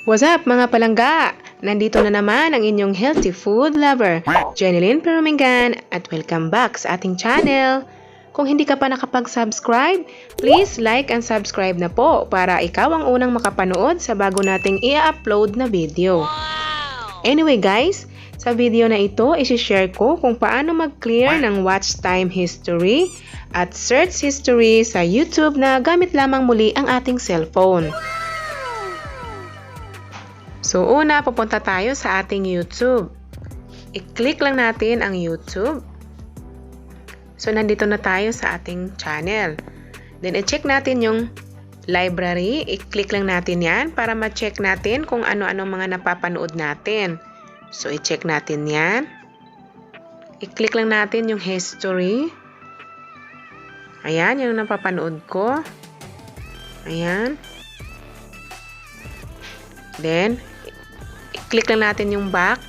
What's up mga palangga? Nandito na naman ang inyong healthy food lover, Jennelyn Peromingan, at welcome back sa ating channel. Kung hindi ka pa nakapag-subscribe, please like and subscribe na po para ikaw ang unang makapanood sa bago nating i-upload na video. Anyway guys, sa video na ito, isi-share ko kung paano mag-clear ng watch time history at search history sa YouTube na gamit lamang muli ang ating cellphone. So una, pupunta tayo sa ating YouTube. I-click lang natin ang YouTube. So nandito na tayo sa ating channel. Then i-check natin yung library. I-click lang natin yan para ma-check natin kung ano-ano mga napapanood natin. So i-check natin yan. I-click lang natin yung history. Ayan, yung napapanood ko. Ayan. Then, i-click lang natin yung back.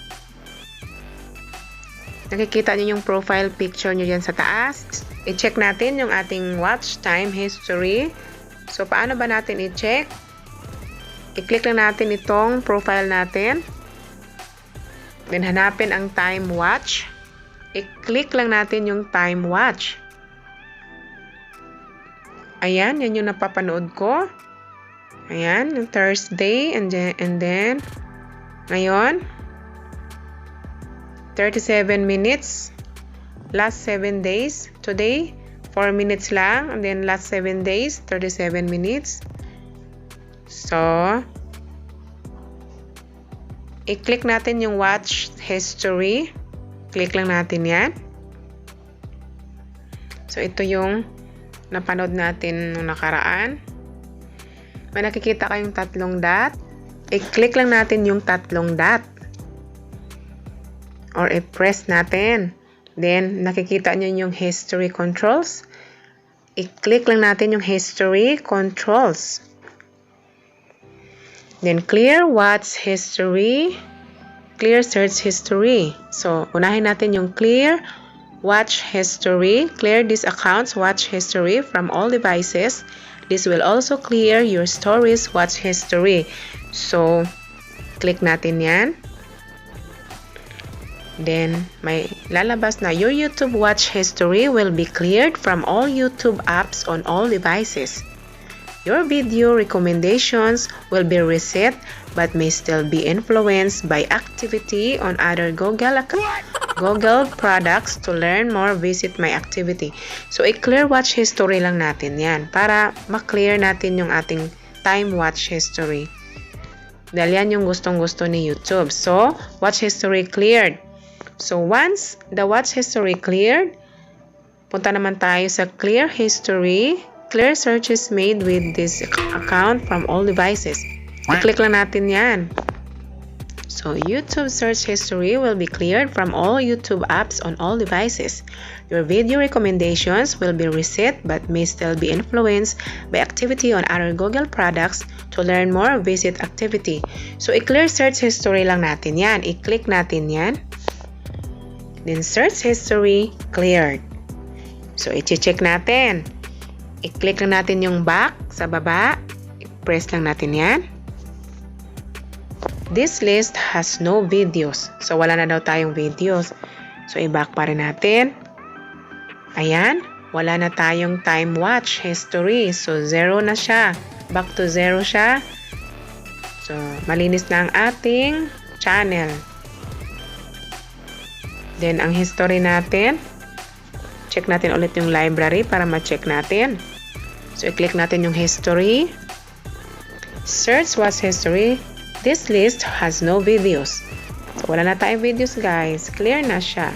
Nakikita nyo yung profile picture nyo dyan sa taas. I-check natin yung ating watch time history. So, paano ba natin i-check? I-click lang natin itong profile natin. Then, hanapin ang time watch. I-click lang natin yung time watch. Ayan, yan yung napapanood ko. Ayan, yung Thursday, and then, ngayon, 37 minutes, last 7 days, today, 4 minutes lang, and then last 7 days, 37 minutes. So, i-click natin yung watch history. Click lang natin yan. So, ito yung napanood natin nung nakaraan. May nakikita kayong tatlong dot. I-click lang natin yung tatlong dot. Or i-press natin. Then, nakikita nyo yung history controls. I-click lang natin yung history controls. Then, clear watch history. Clear search history. So, unahin natin yung clear watch history. Clear this account's watch history from all devices. This will also clear your stories watch history. So, click natin yan. Then, may lalabas na your YouTube watch history will be cleared from all YouTube apps on all devices. Your video recommendations will be reset but may still be influenced by activity on other Google products. To learn more, visit my activity. So, i-clear watch history lang natin yan para ma-clear natin yung ating time watch history. Dahil yan yung gustong-gusto ni YouTube. So, watch history cleared. So, once the watch history cleared, punta naman tayo sa clear history. Clear searches made with this account from all devices. I-click lang natin yan. So, YouTube search history will be cleared from all YouTube apps on all devices. Your video recommendations will be reset but may still be influenced by activity on other Google products. To learn more, visit activity. So, i-clear search history lang natin yan. I-click natin yan. Then, search history cleared. So, i-check natin. I-click lang natin yung back sa baba. I-press lang natin yan. This list has no videos. So, wala na daw tayong videos. So, i-back pa rin natin. Ayan. Wala na tayong time watch history. So, 0 na siya. Back to 0 siya. So, malinis na ang ating channel. Then, ang history natin. Check natin ulit yung library para ma-check natin. So, i-click natin yung history. Search watch history. This list has no videos. So, wala na tayong videos guys. Clear na siya.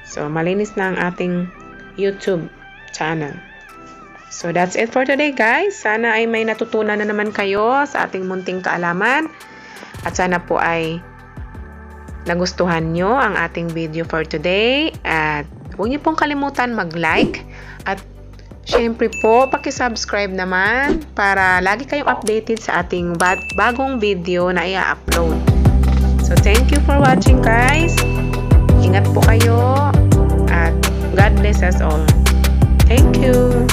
So, malinis na ang ating YouTube channel. So, that's it for today guys. Sana ay may natutunan na naman kayo sa ating munting kaalaman. At sana po ay nagustuhan nyo ang ating video for today. At huwag niyo pong kalimutan mag-like. At syempre po, paki-subscribe naman para lagi kayong updated sa ating bagong video na i-upload. So, thank you for watching guys. Ingat po kayo at God bless us all. Thank you.